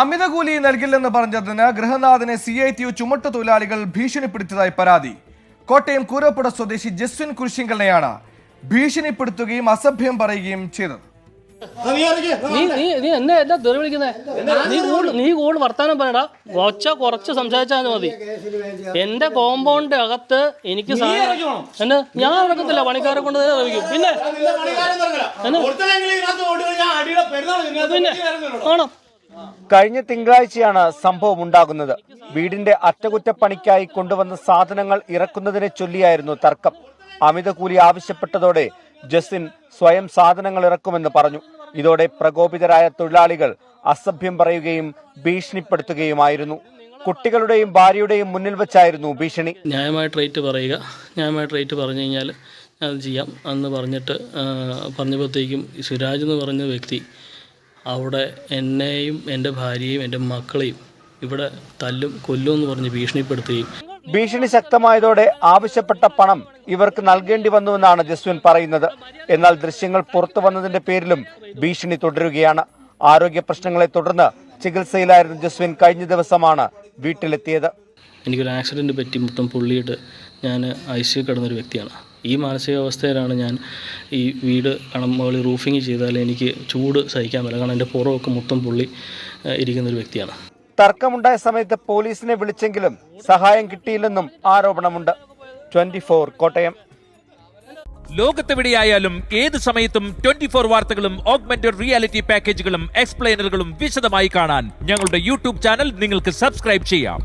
അമിത കൂലി നൽകില്ലെന്ന് പറഞ്ഞതിന് ഗൃഹനാഥനെ CITU ചുമട്ടുതൊഴിലാളികൾ ഭീഷണിപ്പെടുത്തിയതായി പരാതി. കോട്ടയം കൂരപ്പുഴ സ്വദേശി ജസ്വിൻ കുരിശിങ്കലിനെയാണ് ഭീഷണിപ്പെടുത്തുകയും അസഭ്യം പറയുകയും ചെയ്തത്. നീ കൂടുതൽ വർത്താനം പറയടാ, കുറച്ച് സംസാരിച്ചാൽ മതി. എന്റെ കോമ്പൗണ്ട് അകത്ത് എനിക്ക് എന്നെ ഞാൻ ഇറക്കത്തില്ല, പണിക്കാരെ കൊണ്ട് ഇറക്കും. പിന്നെ ആണോ? കഴിഞ്ഞ തിങ്കളാഴ്ചയാണ് സംഭവം ഉണ്ടാകുന്നത്. വീടിന്റെ അറ്റകുറ്റപ്പണിക്കായി കൊണ്ടുവന്ന സാധനങ്ങൾ ഇറക്കുന്നതിനെ ചൊല്ലിയായിരുന്നു തർക്കം. അമിത കൂലി ആവശ്യപ്പെട്ടതോടെ ജസ്വിൻ സ്വയം സാധനങ്ങൾ ഇറക്കുമെന്ന് പറഞ്ഞു. ഇതോടെ പ്രകോപിതരായ തൊഴിലാളികൾ അസഭ്യം പറയുകയും ഭീഷണിപ്പെടുത്തുകയുമായിരുന്നു. കുട്ടികളുടെയും ഭാര്യയുടെയും മുന്നിൽ വെച്ചായിരുന്നു ഭീഷണി. ന്യായമായിട്ട് റേറ്റ് പറയുക, ന്യായമായിട്ട് റേറ്റ് പറഞ്ഞു കഴിഞ്ഞാൽ അത് ചെയ്യാം എന്ന് പറഞ്ഞപ്പോഴത്തേക്കും സുരാജ് എന്ന് പറഞ്ഞ വ്യക്തി അവിടെ എന്നെയും എൻ്റെ ഭാര്യയും എൻ്റെ മക്കളെയും ഇവിടെ തല്ലും കൊല്ലും എന്ന് പറഞ്ഞ് ഭീഷണിപ്പെടുത്തുകയും. ഭീഷണി ശക്തമായതോടെ ആവശ്യപ്പെട്ട പണം ഇവർക്ക് നൽകേണ്ടി വന്നുവെന്നാണ് ജസ്വിൻ പറയുന്നത്. എന്നാൽ ദൃശ്യങ്ങൾ പുറത്തു വന്നതിന്റെ പേരിലും ഭീഷണി തുടരുകയാണ്. ആരോഗ്യ പ്രശ്നങ്ങളെ തുടർന്ന് ചികിത്സയിലായിരുന്ന ജസ്വിൻ കഴിഞ്ഞ ദിവസമാണ് വീട്ടിലെത്തിയത്. എനിക്കൊരു ആക്സിഡന്റ് പറ്റി മൊത്തം പൊള്ളിയിട്ട് ഞാൻ ICU കിടന്നൊരു വ്യക്തിയാണ്. ഈ മാനസികാവസ്ഥയിലാണ് ഞാൻ ഈ വീട് മുകളിൽ റൂഫിങ് ചെയ്താൽ എനിക്ക് ചൂട് സഹിക്കാൻ പറ്റില്ല. കാരണം എൻ്റെ പുറമൊക്കെ മൊത്തം പൊള്ളി ഇരിക്കുന്നൊരു വ്യക്തിയാണ്. തർക്കമുണ്ടായ സമയത്ത് പോലീസിനെ വിളിച്ചെങ്കിലും സഹായം കിട്ടിയില്ലെന്നും ആരോപണമുണ്ട്. 24 കോട്ടയം. ലോകത്തെവിടെയായാലും ഏത് സമയത്തും 24 വാർത്തകളും ഓഗ്മെന്റഡ് റിയാലിറ്റി പാക്കേജുകളും എക്സ്പ്ലെയിനറുകളും വിശദമായി കാണാൻ ഞങ്ങളുടെ YouTube ചാനൽ നിങ്ങൾക്ക് സബ്സ്ക്രൈബ് ചെയ്യാം.